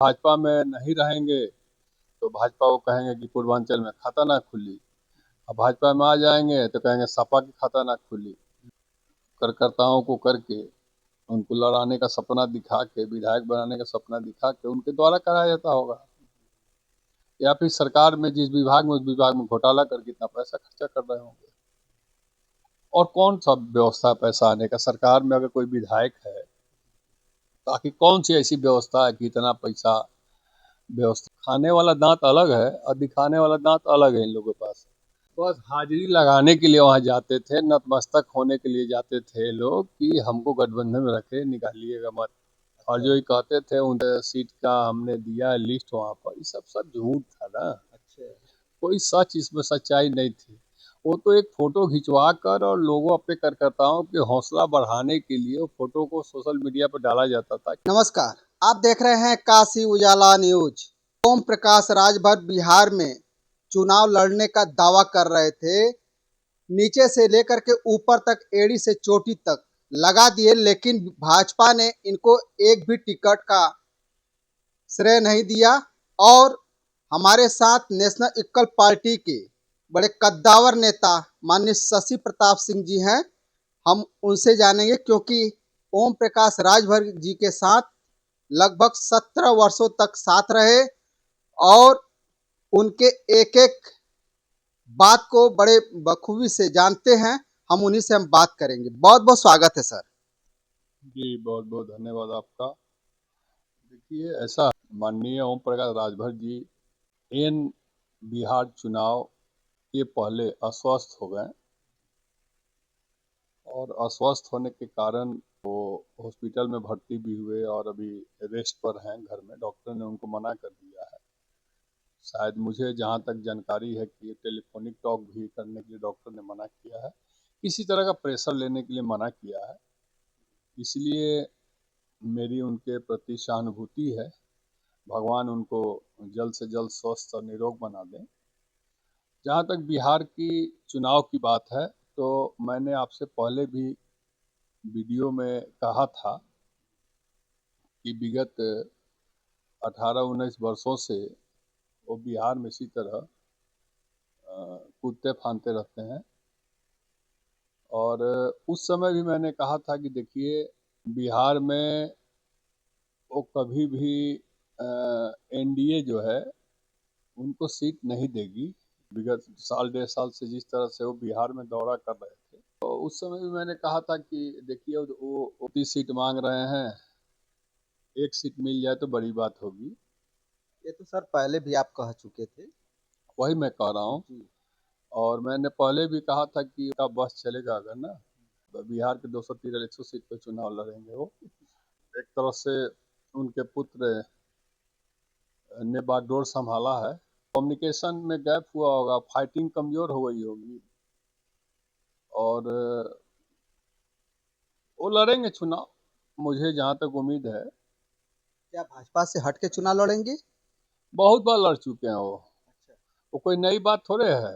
भाजपा में नहीं रहेंगे तो भाजपा को कहेंगे कि पूर्वांचल में खाता ना खुली, अब भाजपा में आ जाएंगे तो कहेंगे सपा की खाता ना खुली। कार्यकर्ताओं को करके उनको लड़ाने का सपना दिखा के, विधायक बनाने का सपना दिखा के उनके द्वारा कराया जाता होगा, या फिर सरकार में जिस विभाग में उस विभाग में घोटाला करके इतना पैसा खर्चा कर रहे होंगे। और कौन सा व्यवस्था है पैसा आने का? सरकार में अगर कोई विधायक है ताकि कौन सी ऐसी व्यवस्था है कि इतना पैसा व्यवस्था? खाने वाला दांत अलग है और दिखाने वाला दांत अलग है इन लोगों के पास। बस हाजिरी लगाने के लिए वहाँ जाते थे, नतमस्तक होने के लिए जाते थे लोग कि हमको गठबंधन में रखे, निकालिएगा मत। और जो ये कहते थे उन सीट का हमने दिया लिस्ट वहाँ पर, ये सब झूठ था ना। अच्छा। कोई सच इसमें सच्चाई नहीं थी। वो तो एक फोटो खिंचवा कर और लोगों अपने कार्यकर्ताओं के हौसला बढ़ाने के लिए वो फोटो को सोशल मीडिया पर डाला जाता था। नमस्कार, आप देख रहे हैं काशी उजाला न्यूज। ओम प्रकाश राजभर बिहार में चुनाव लड़ने का दावा कर रहे थे। नीचे से लेकर के ऊपर तक, एड़ी से चोटी तक लगा दिए, लेकिन भाजपा ने इनको एक भी टिकट का श्रेय नहीं दिया। और हमारे साथ नेशनल इक्वल पार्टी के बड़े कद्दावर नेता माननीय शशि प्रताप सिंह जी हैं। हम उनसे जानेंगे, क्योंकि ओम प्रकाश राजभर जी के साथ लगभग 17 वर्षों तक साथ रहे और उनके एक एक बात को बड़े बखूबी से जानते हैं। हम उन्हीं से बात करेंगे। बहुत बहुत स्वागत है सर। जी बहुत बहुत धन्यवाद आपका। देखिए ऐसा, माननीय ओम प्रकाश राजभर जी इन बिहार चुनाव के पहले अस्वस्थ हो गए और अस्वस्थ होने के कारण वो हॉस्पिटल में भर्ती भी हुए और अभी रेस्ट पर हैं घर में। डॉक्टर ने उनको मना कर दिया है। शायद मुझे जहाँ तक जानकारी है कि टेलीफोनिक टॉक भी करने के लिए डॉक्टर ने मना किया है, किसी तरह का प्रेशर लेने के लिए मना किया है। इसलिए मेरी उनके प्रति सहानुभूति है। भगवान उनको जल्द से जल्द स्वस्थ और निरोग बना दें। जहाँ तक बिहार की चुनाव की बात है, तो मैंने आपसे पहले भी वीडियो में कहा था कि विगत 18-19 वर्षों से वो बिहार में इसी तरह कूदते फांदते रहते हैं। और उस समय भी मैंने कहा था कि देखिए बिहार में वो कभी भी एनडीए जो है उनको सीट नहीं देगी। विगत साल 1.5 साल से जिस तरह से वो बिहार में दौरा कर रहे थे, तो उस समय भी मैंने कहा था कि देखिए वो 30 सीट मांग रहे हैं, एक सीट मिल जाए तो बड़ी बात होगी। ये तो सर पहले भी आप कह चुके थे। वही मैं कह रहा हूँ। जी। और मैंने पहले भी कहा था कि का बस चलेगा अगर ना, तो बिहार के 213 सीट पे चुनाव लड़ेंगे वो। एक तरह से उनके पुत्र ने बागडोर संभाला है। कम्युनिकेशन में गैप हुआ होगा, फाइटिंग कमजोर हो गई होगी, और वो लड़ेंगे चुनाव। मुझे जहाँ तक उम्मीद है, क्या भाजपा से हट के चुनाव लड़ेंगे? बहुत बार लड़ चुके हैं वो। अच्छा। वो कोई नई बात थोड़े है।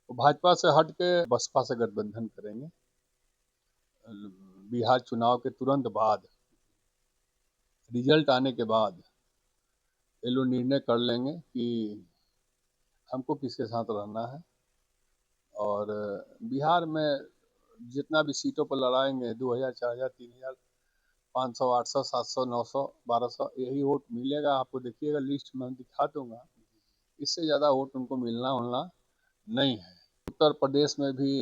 वो भाजपा से हट के बसपा से गठबंधन करेंगे। बिहार चुनाव के तुरंत बाद, रिजल्ट आने के बाद ये लोग निर्णय कर लेंगे कि हमको किसके साथ रहना है। और बिहार में जितना भी सीटों पर लड़ाएंगे, 2000, 4000, 3000, 500, 800, 700, 900, 1200, यही वोट मिलेगा आपको। देखिएगा लिस्ट में दिखा दूंगा, इससे ज़्यादा वोट उनको मिलना उलना नहीं है। उत्तर प्रदेश में भी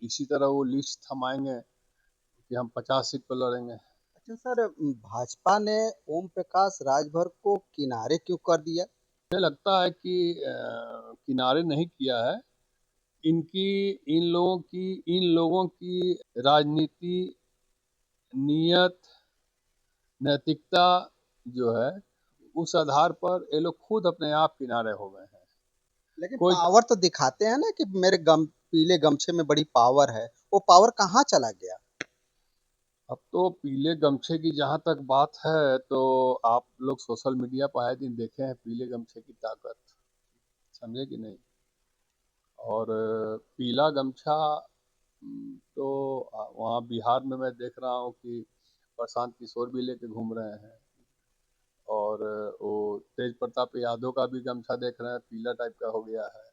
इसी तरह वो लिस्ट थमाएंगे कि हम 50 सीट पर लड़ेंगे। अच्छा सर, भाजपा ने ओम प्रकाश राजभर को किनारे क्यों कर दिया? मुझे लगता है कि किनारे नहीं किया है। इनकी इन लोगों की राजनीति, नियत, नैतिकता जो है, उस आधार पर ये लोग खुद अपने आप किनारे हो गए हैं। लेकिन कोई, पावर तो दिखाते हैं ना कि मेरे पीले गमछे में बड़ी पावर है। वो पावर कहाँ चला गया? अब तो पीले गमछे की जहाँ तक बात है, तो आप लोग सोशल मीडिया पर आए दिन देखे हैं पीले गमछे की ताकत, समझे कि नहीं? और पीला गमछा तो वहाँ बिहार में मैं देख रहा हूँ कि प्रशांत किशोर भी लेके घूम रहे हैं। और वो तेज प्रताप यादव का भी गमछा देख रहे हैं पीला टाइप का हो गया है।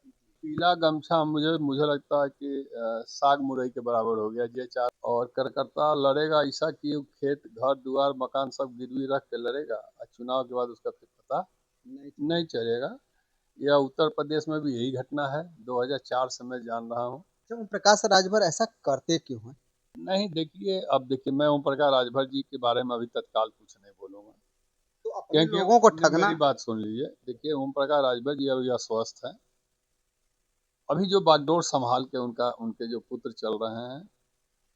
पीला गमछा मुझे मुझे लगता है कि साग मुरई के बराबर हो गया ये चार। और कार्यकर्ता लड़ेगा ऐसा कि वो खेत घर दुआर मकान सब गिरवी रख के लड़ेगा और चुनाव के बाद उसका फिर पता नहीं चलेगा। यह उत्तर प्रदेश में भी यही घटना है, 2004 से मैं जान रहा हूँ। अच्छा, ओम प्रकाश राजभर ऐसा करते क्यों हैं? नहीं देखिए, अब देखिए मैं ओम प्रकाश राजभर जी के बारे में अभी तत्काल कुछ नहीं बोलूंगा, तो अपने क्योंकि लोगों को ठगना। मेरी बात सुन लीजिए। देखिए ओम प्रकाश राजभर जी अभी अस्वस्थ हैं। अभी जो बागडोर संभाल के उनके जो पुत्र चल रहे हैं,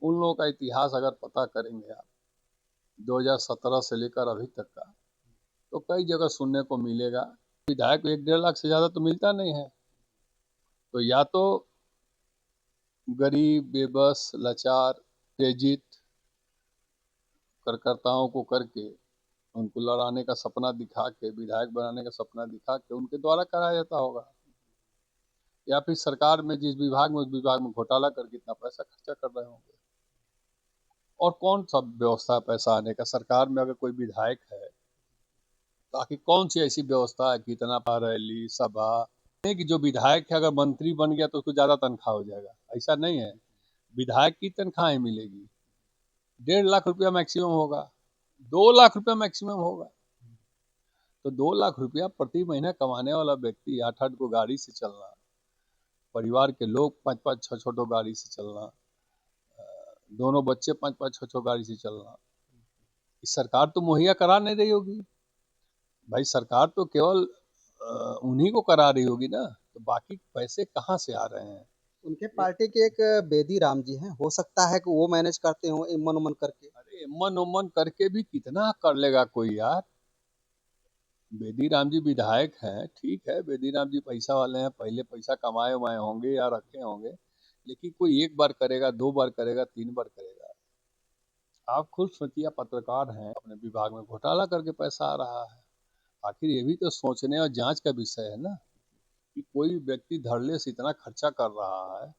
उन लोगों का इतिहास अगर पता करेंगे आप 2017 से लेकर अभी तक का, तो कई जगह सुनने को मिलेगा विधायक को 1-1.5 लाख से ज़्यादा तो मिलता नहीं है। तो या तो गरीब बेबस लाचार उत्तेजित कार्यकर्ताओं को करके उनको लड़ाने का सपना दिखा के विधायक बनाने का सपना दिखा के उनके द्वारा कराया जाता होगा, या फिर सरकार में जिस विभाग में उस विभाग में घोटाला करके इतना पैसा खर्चा कर रहे होंगे। और कौन सा व्यवस्था है पैसा आने का? सरकार में अगर कोई विधायक है तो आखिर कौन सी ऐसी व्यवस्था है कि इतना रैली सभा नहीं, कि जो विधायक है अगर मंत्री बन गया तो उसको ज़्यादा तनख्वाह हो जाएगा, ऐसा नहीं है। विधायक की तनख्वाह मिलेगी, 1.5 लाख रुपया मैक्सिमम होगा, 2 लाख रुपया मैक्सिमम होगा। तो 2 लाख रुपया प्रति महीना कमाने वाला व्यक्ति 8-8 को गाड़ी से चलना, परिवार के लोग 5-5 6-6 गाड़ी से चलना, दोनों बच्चे 5-5 6-6 गाड़ी से चलना, इस सरकार तो मुहैया करा नहीं रही होगी भाई। सरकार तो केवल उन्हीं को करा रही होगी ना, तो बाकी पैसे कहाँ से आ रहे हैं? उनके पार्टी के एक बेदी राम जी हैं, हो सकता है कि वो मैनेज करते हो इमन उमन करके। अरे मन उमन करके भी कितना कर लेगा कोई यार। बेदी राम जी विधायक हैं, ठीक है, बेदी राम जी पैसा वाले हैं, पहले पैसा कमाए हुए होंगे या रखे होंगे, लेकिन कोई एक बार करेगा, 2 बार करेगा, 3 बार करेगा? आप खुद सोचिए, पत्रकार हैं, अपने विभाग में घोटाला करके पैसा आ रहा है। आखिर ये भी तो सोचने और जांच का विषय है ना, कि कोई व्यक्ति धड़ल्ले से इतना खर्चा कर रहा है।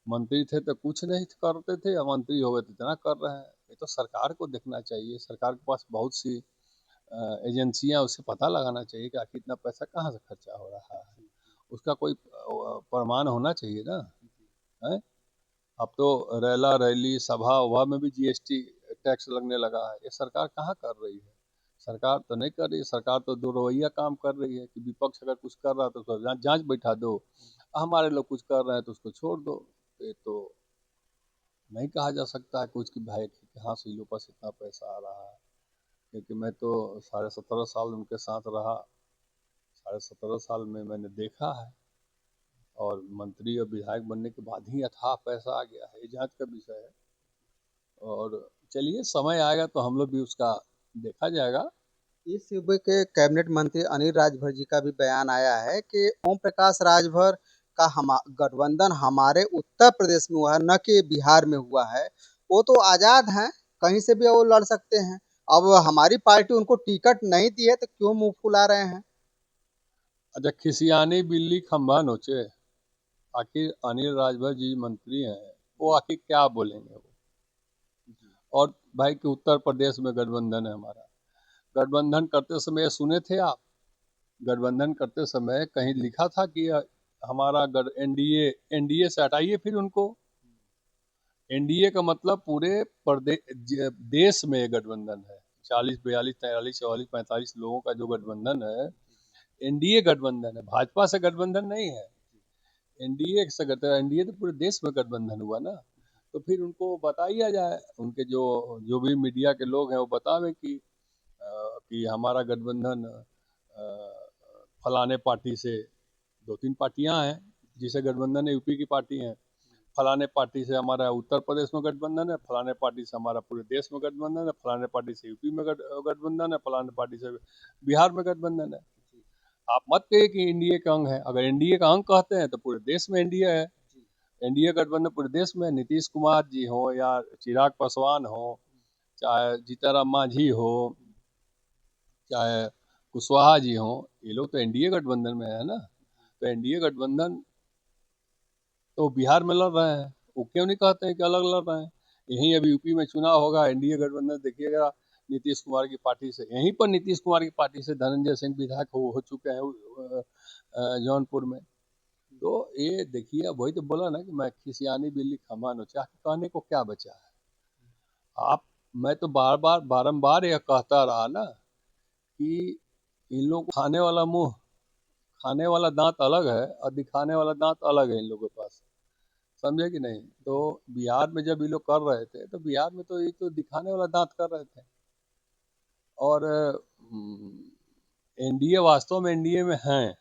मंत्री थे तो कुछ नहीं करते थे, अब मंत्री हो गए तो इतना कर रहे हैं। ये तो सरकार को देखना चाहिए, सरकार के पास बहुत सी एजेंसियां, उसे पता लगाना चाहिए कि आखिर इतना पैसा कहाँ से खर्चा हो रहा है, उसका कोई प्रमाण होना चाहिए ना। है? अब तो रैला रैली सभा वभा में भी जीएसटी टैक्स लगने लगा है। ये सरकार कहाँ कर रही है? सरकार तो नहीं कर रही है। सरकार तो दो रवैया काम कर रही है कि विपक्ष अगर कुछ कर रहा है तो उसको जांच बैठा दो, हमारे लोग कुछ कर रहे हैं तो उसको छोड़ दो। ये तो नहीं कहा जा सकता है कि उसकी भाई कि हाँ से लोगों पास इतना पैसा आ रहा है, क्योंकि मैं तो 17.5 साल उनके साथ रहा। 17.5 साल में मैंने देखा है, और मंत्री और विधायक बनने के बाद ही अथाह पैसा आ गया है, ये जांच का विषय है। और चलिए समय आएगा तो हम लोग भी उसका देखा जाएगा। इस सूबे के कैबिनेट मंत्री अनिल राजभर जी का भी बयान आया है कि ओम प्रकाश राजभर का गठबंधन हमारे उत्तर प्रदेश में हुआ है, न कि बिहार में हुआ है। वो तो आज़ाद हैं, कहीं से भी वो लड़ सकते हैं। अब हमारी पार्टी उनको टिकट नहीं दी है तो क्यों मुंह फुला रहे हैं? अच्छा, खिसियानी बिल्ली खंभा नोचे। आखिर अनिल राजभर जी मंत्री हैं, वो आखिर क्या बोलेंगे वो? और भाई कि उत्तर प्रदेश में गठबंधन है हमारा। गठबंधन करते समय ये सुने थे आप? गठबंधन करते समय कहीं लिखा था कि हमारा एनडीए, एनडीए से हटाइए फिर उनको। एनडीए का मतलब पूरे देश में ये गठबंधन है। 40 42 43 44 45 लोगों का जो गठबंधन है, एनडीए गठबंधन है, भाजपा से गठबंधन नहीं है। एनडीए से गठबंधन, एनडीए तो पूरे देश में गठबंधन हुआ ना। तो फिर उनको बताइए जाए, उनके जो जो भी मीडिया के लोग हैं वो बतावे कि हमारा गठबंधन फलाने पार्टी से, 2-3 पार्टियां हैं जिसे गठबंधन है, यूपी की पार्टी हैं। फलाने पार्टी से हमारा उत्तर प्रदेश में गठबंधन है, फलाने पार्टी से हमारा पूरे देश में गठबंधन है, फलाने पार्टी से यूपी में गठबंधन है, फलाने पार्टी से बिहार में गठबंधन है। आप मत कहिए कि एनडीए का अंग है। अगर एनडीए का अंग कहते हैं तो पूरे देश में एनडीए है। एनडीए गठबंधन पूरे देश में, नीतीश कुमार जी हो या चिराग पासवान हो, चाहे जीतनराम मांझी हो, चाहे कुशवाहा जी हो, ये लोग तो एनडीए गठबंधन में है ना। तो एनडीए गठबंधन तो बिहार में लड़ रहे हैं, वो क्यों नहीं कहते हैं कि अलग लड़ रहे हैं? यहीं अभी यूपी में चुनाव होगा, एनडीए गठबंधन देखिएगा नीतीश कुमार की पार्टी से, यहीं पर नीतीश कुमार की पार्टी से धनंजय सिंह विधायक हो चुके हैं जौनपुर में। तो ये देखिए, वही तो बोला ना कि मैं खिसियानी बिल्ली खमान हो, चाह कहने को क्या बचा है। आप, मैं तो बार बार बारंबार यह कहता रहा ना कि इन लोगों को खाने वाला मुंह, खाने वाला दांत अलग है और दिखाने वाला दांत अलग है इन लोगों के पास, समझे कि नहीं। तो बिहार में जब ये लोग कर रहे थे तो बिहार में तो ये तो दिखाने वाला दांत कर रहे थे। और एनडीए, वास्तव में एनडीए में हैं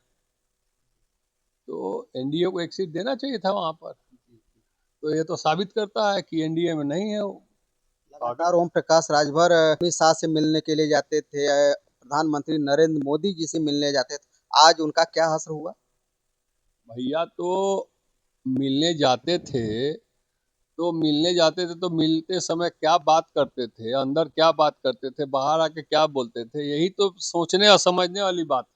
तो एनडीए को एक सीट देना चाहिए था वहां पर। तो ये तो साबित करता है कि एनडीए में नहीं है वो। लगातार ओम प्रकाश राजभर अमित शाह से मिलने के लिए जाते थे, प्रधानमंत्री नरेंद्र मोदी जी से मिलने जाते थे, आज उनका क्या हश्र हुआ? भैया तो मिलने जाते थे, तो मिलने जाते थे तो मिलते समय क्या बात करते थे, अंदर क्या बात करते थे, बाहर आके क्या बोलते थे, यही तो सोचने और समझने वाली बात है।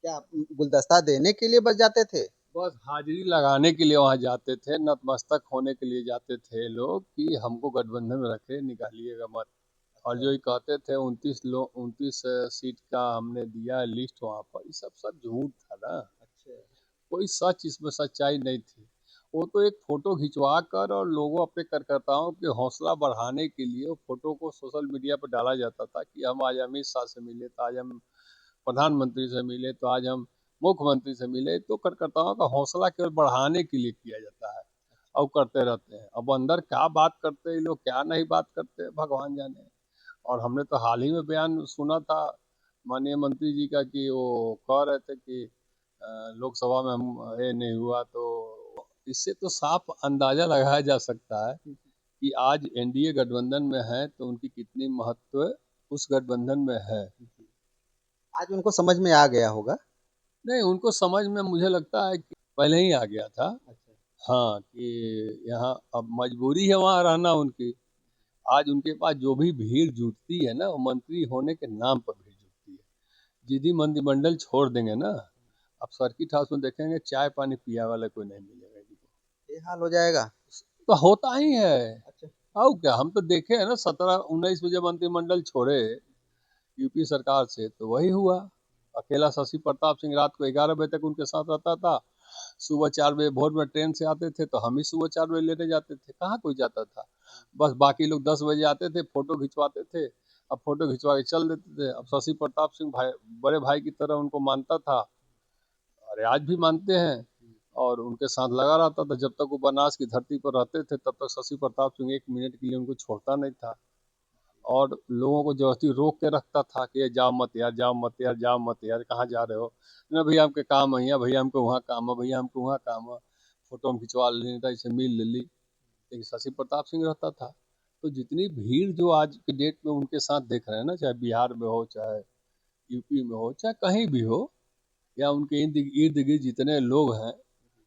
क्या गुलदस्ता देने के लिए बस जाते थे? बस हाजिरी लगाने के लिए वहां जाते थे, नतमस्तक होने के लिए जाते थे लोग कि हमको गठबंधन में रखे, निकालिएगा मत। और जो ये कहते थे 29 सीट का हमने दिया लिस्ट वहां पर, ये सब सब झूठ था ना। अच्छा। कोई सच, इसमें सच्चाई नहीं थी। वो तो एक फोटो खिंचवा कर और लोगों, अपने कार्यकर्ताओं के हौसला बढ़ाने के लिए वो फोटो को सोशल मीडिया पर डाला जाता था कि हम आज अमित शाह से मिले, तो आज हम प्रधानमंत्री से मिले, तो आज हम मुख्यमंत्री से मिले। तो कार्यकर्ताओं का हौसला केवल बढ़ाने के लिए किया जाता है और करते रहते हैं। अब अंदर क्या बात करते हैं ये लोग, क्या नहीं बात करते हैं, भगवान जाने। और हमने तो हाल ही में बयान सुना था माननीय मंत्री जी का कि वो कह रहे थे कि लोकसभा में हम ये नहीं हुआ। तो इससे तो साफ अंदाजा लगाया जा सकता है कि आज एनडीए गठबंधन में है तो उनकी कितनी महत्व उस गठबंधन में है। आज उनको समझ में आ गया होगा। नहीं, उनको समझ में मुझे लगता है कि पहले ही आ गया था। अच्छा। हाँ, कि यहाँ अब मजबूरी है वहाँ रहना उनकी। आज उनके पास जो भी भीड़ जुटती है ना, वो मंत्री होने के नाम पर भीड़ जुटती है। जिस मंत्रिमंडल छोड़ देंगे ना, अब सर्किट हाउस में देखेंगे चाय पानी पिया वाला कोई नहीं मिलेगा इनको। ये हाल हो जाएगा। तो होता ही है। अच्छा। और क्या, हम तो देखे हैं ना, 17-19 में जब मंत्रिमंडल छोड़े यूपी सरकार से तो वही हुआ। अकेला शशि प्रताप सिंह रात को 11 बजे तक उनके साथ रहता था। सुबह 4 बजे भोर में ट्रेन से आते थे तो हम ही सुबह 4 बजे लेने जाते थे, कहाँ कोई जाता था। बस बाकी लोग 10 बजे आते थे, फोटो खिंचवाते थे, अब फोटो खिंचवा के चल देते थे। अब शशि प्रताप सिंह भाई, बड़े भाई की तरह उनको मानता था, अरे आज भी मानते हैं। और उनके साथ लगा रहता था, जब तक वो बनास की धरती पर रहते थे तब तक शशि प्रताप सिंह 1 मिनट के लिए उनको छोड़ता नहीं था। और लोगों को जबरदस्ती रोक के रखता था कि ये जाओ मत यार, जाओ मत यार, जाओ मत यार, कहाँ जा रहे हो। ना भैया हमके काम है, भैया हमको वहाँ काम है, भैया हमको वहाँ काम है। फोटो हम खिंचवा लेनी था, इसे मिल ले ली। लेकिन शशि प्रताप सिंह रहता था। तो जितनी भीड़ जो आज के डेट में उनके साथ देख रहे हैं ना, चाहे बिहार में हो, चाहे यूपी में हो, चाहे कहीं भी हो, या उनके इर्द गिर्द जितने लोग हैं,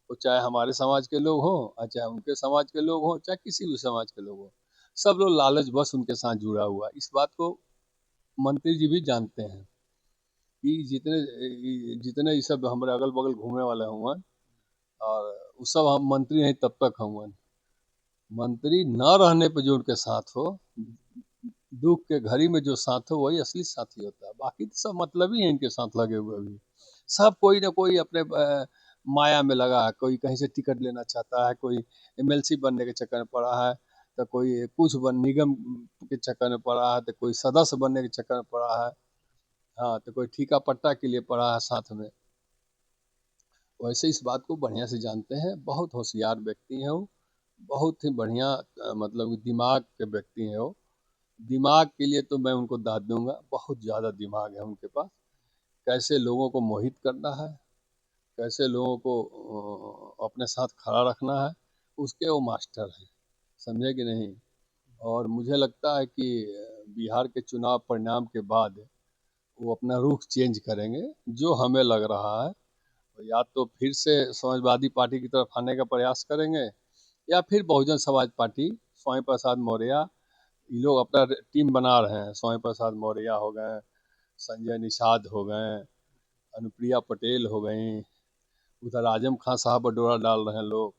वो चाहे हमारे समाज के लोग हों और चाहे उनके समाज के लोग हों, चाहे किसी भी समाज के लोग हों, सब लोग लालच बस उनके साथ जुड़ा हुआ। इस बात को मंत्री जी भी जानते हैं कि जितने ये सब हमारे अगल बगल घूमने वाले हुआ, और वो सब हम मंत्री हैं तब तक हुआ। मंत्री न रहने पर जो उनके साथ हो, दुख के घड़ी में जो साथ हो, वही असली साथी होता है। बाकी तो सब मतलब ही है इनके साथ लगे हुए भी। सब कोई ना कोई अपने माया में लगा है। कोई कहीं से टिकट लेना चाहता है, कोई एमएलसी बनने के चक्कर में पड़ा है, तो कोई कुछ निगम के चक्कर में पड़ा है, तो कोई सदस्य बनने के चक्कर में पड़ा है। हाँ, तो कोई ठीका पट्टा के लिए पड़ा है साथ में। वैसे इस बात को बढ़िया से जानते हैं, बहुत होशियार व्यक्ति हैं वो, बहुत ही बढ़िया मतलब दिमाग के व्यक्ति हैं वो। दिमाग के लिए तो मैं उनको दाद दूंगा, बहुत ज़्यादा दिमाग है उनके पास। कैसे लोगों को मोहित करना है, कैसे लोगों को अपने साथ खड़ा रखना है, उसके वो मास्टर हैं, समझे कि नहीं। और मुझे लगता है कि बिहार के चुनाव परिणाम के बाद वो अपना रुख चेंज करेंगे, जो हमें लग रहा है। या तो फिर से समाजवादी पार्टी की तरफ आने का प्रयास करेंगे, या फिर बहुजन समाज पार्टी, स्वामी प्रसाद मौर्य, ये लोग अपना टीम बना रहे हैं। स्वामी प्रसाद मौर्य हो गए, संजय निषाद हो गए, अनुप्रिया पटेल हो गई, उधर आजम खान साहब पर डोरा डाल रहे हैं लोग।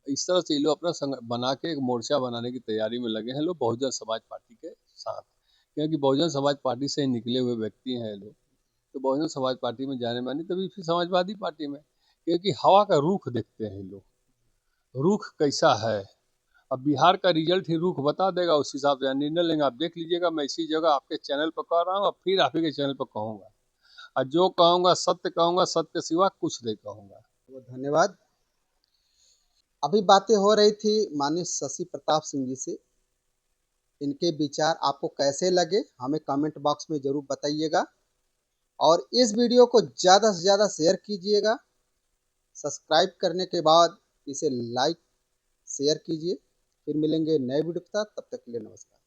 इस तरह से ये लोग अपना संग बना के एक मोर्चा बनाने की तैयारी में लगे हैं लोग बहुजन समाज पार्टी के साथ। क्योंकि बहुजन समाज पार्टी से ही निकले हुए व्यक्ति हैं ये लोग। तो बहुजन समाज पार्टी में जाने मानी, तभी फिर समाजवादी पार्टी में, क्योंकि हवा का रुख देखते हैं लोग, रुख कैसा है। अब बिहार का रिजल्ट ही रुख बता देगा, उस हिसाब से निर्णय लेंगे। आप देख लीजिएगा, मैं इसी जगह आपके चैनल पर कह रहा हूँ और फिर आप ही के चैनल पर कहूँगा, और जो कहूँगा सत्य कहूँगा, सत्य के सिवा कुछ नहीं कहूँगा। बहुत धन्यवाद। अभी बातें हो रही थी माननीय शशि प्रताप सिंह जी से। इनके विचार आपको कैसे लगे हमें कमेंट बॉक्स में ज़रूर बताइएगा, और इस वीडियो को ज़्यादा से ज़्यादा शेयर कीजिएगा। सब्सक्राइब करने के बाद इसे लाइक शेयर कीजिए। फिर मिलेंगे नए वीडियो के साथ, तब तक के लिए नमस्कार।